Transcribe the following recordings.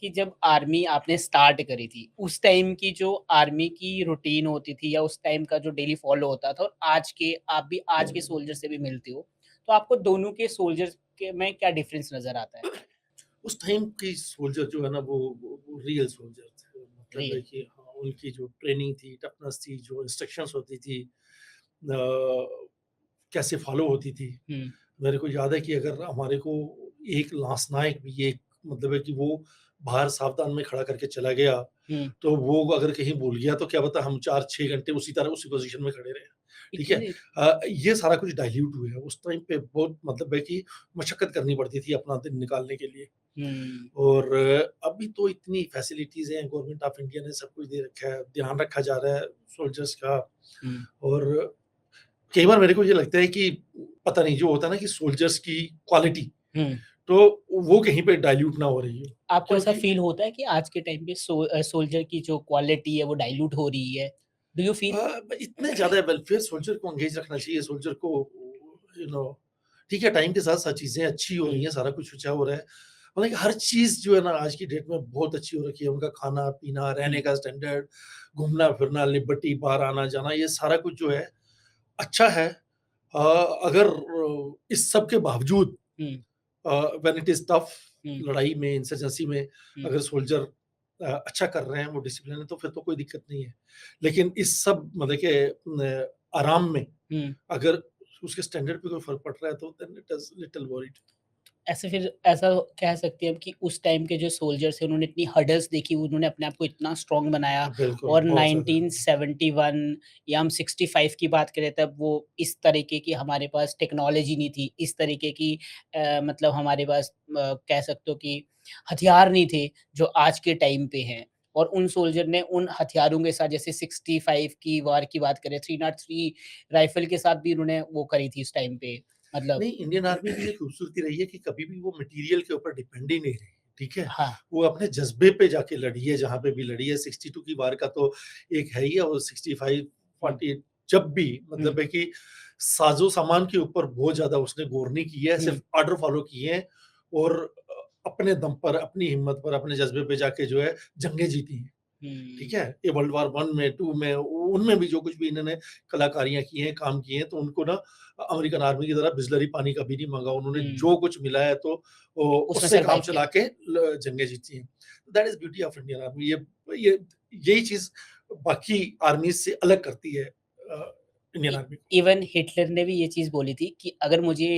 कि जब आर्मी आपने स्टार्ट करी थी, उस टाइम की जो आर्मी की रूटीन होती थी या उस टाइम का जो डेली फॉलो होता था और आज के आप भी आज के सोल्जर से भी मिलते हो, तो आपको दोनों के सोल्जर्स के में क्या डिफरेंस नज़र आता है? उस टाइम की सोल्जर जो है ना वो रियल सोल्जर थे। मतलब है रियल। कि हाँ, उनकी जो ट्रेनिंग थी, टफनेस थी, जो इंस्ट्रक्शंस होती थी कैसे फॉलो होती थी। हुँ, मेरे को याद है कि अगर हमारे को एक लांस नायक भी एक मतलब है कि वो बाहर सावधान में खड़ा करके चला गया, हुँ। तो वो अगर कहीं भूल गया तो क्या पता हम 4-6 घंटे उसी तरह उसी पोज़ीशन में खड़े रहे। ठीक है? इतने ये सारा कुछ डाइल्यूट हुआ है। उस टाइम पे बहुत मतलब है कि मशक्कत करनी पड़ती थी अपना दिन निकालने के लिए। हुँ, और अभी तो इतनी फैसिलिटीज़ हैं, गवर्नमेंट ऑफ इंडिया ने सब कुछ दे रखा है, ध्यान रखा जा रहा है सोल्जर्स का। हुँ, और कई बार मेरे को ये लगता है कि पता नहीं जो होता है ना कि सोल्जर्स की क्वालिटी, हुँ। तो वो कहीं पे डाइल्यूट ना हो रही हो। आपको ऐसा क्योंकि फ़ील होता है कि आज के टाइम पे सोल्जर की जो क्वालिटी है वो डाइल्यूट हो रही है? Do you feel? इतने ज़्यादा वेलफेयर सोल्जर को एंगेज रखना चाहिए, सोल्जर को यू नो ठीक है, टाइम के साथ-साथ चीज़ें अच्छी हो रही हुँ, हैं, सारा कुछ अच्छा हो रहा है। मतलब कि हर चीज़ जो है ना आज की डेट में बहुत अच्छी हो रखी है। उनका खाना-पीना, रहने हुँ, का स्टैंडर्ड, घूमना-फिरना, लिबर्टी, बाहर आना-जाना ये सारा कुछ जो है अच्छा है। अगर इस सब के बावजूद हुँ, व्हेन इट इज़ टफ हुँ, लड़ाई में, इंसर्जेंसी में हुँ, अगर सोल्जर अच्छा कर रहे हैं, वो डिसिप्लिन है, तो फिर तो कोई दिक्कत नहीं है। लेकिन इस सब मतलब के आराम में हुँ। अगर उसके स्टैंडर्ड पे कोई फ़र्क पड़ रहा है, तो then it is little worried. ऐसे फिर ऐसा कह सकते हैं कि उस टाइम के जो सोल्जर्स हैं उन्होंने इतनी हर्डल्स देखी, उन्होंने अपने आप को इतना स्ट्रॉन्ग बनाया बिल्कुल, और बहुत ज़्यादा। 1971 या हम 65 की बात करें तब वो इस तरीके की हमारे पास टेक्नोलॉजी नहीं थी, इस तरीके की मतलब हमारे पास कह सकते हो कि हथियार नहीं थे जो आज के टाइम पे हैं। और उन सोल्जर ने उन हथियारों के साथ जैसे 65 की वॉर की बात करें 303 राइफल के साथ भी उन्होंने वो करी थी उस टाइम पे मतलब नहीं, इंडियन आर्मी की ये खूबसूरती रही है कि कभी भी वो मटीरियल के ऊपर डिपेंड ही नहीं रही, ठीक है? हाँ। वो अपने जज़्बे पे जाके लड़ी है, जहाँ पे भी लड़ी है। 62 की वार का तो एक है ही है और 65, हुँ, 48 जब भी हुँ, मतलब है कि साज़ो-सामान के ऊपर बहुत ज़्यादा उसने गौर नहीं की है, हुँ। सिर्फ़ ऑर्डर फ़ॉलो किए हैं और अपने दम पर, अपनी हिम्मत पर, अपने जज़्बे पे जाके जो है जंगें जीती हैं। ठीक हुँ, है? ये वर्ल्ड वार 1 में, 2 में उनमें भी जो कुछ भी इन्होंने कलाकारियाँ की हैं, काम किए हैं, तो उनको ना अमेरिकन आर्मी की तरह बिसलरी पानी कभी नहीं माँगा। उन्होंने हुँ, जो कुछ मिला है तो उसने उससे काम सर्वाइव किया। चला के जंगें जीती हैं। That is beauty of Indian army. ये यही चीज़ बाकी आर्मीज़ से अलग करती है इंडियन इ आर्मी को। इवन हिटलर ने भी ये चीज़ बोली थी कि अगर मुझे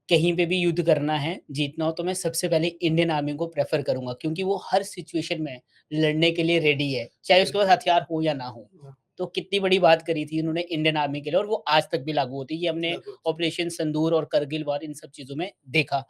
कहीं पे भी युद्ध करना है, जीतना हो तो मैं सबसे पहले इंडियन आर्मी को प्रेफ़र करूँगा क्योंकि वो हर सिचुएशन में लड़ने के लिए रेडी है, चाहे उसके पास बिल्कुल। हथियार हो या ना हो। तो कितनी बड़ी बात करी थी उन्होंने इंडियन आर्मी के लिए और वो आज तक भी लागू होती है। ये हमने बिल्कुल। ऑपरेशन सिंदूर और करगिल वॉर इन सब चीज़ों में देखा।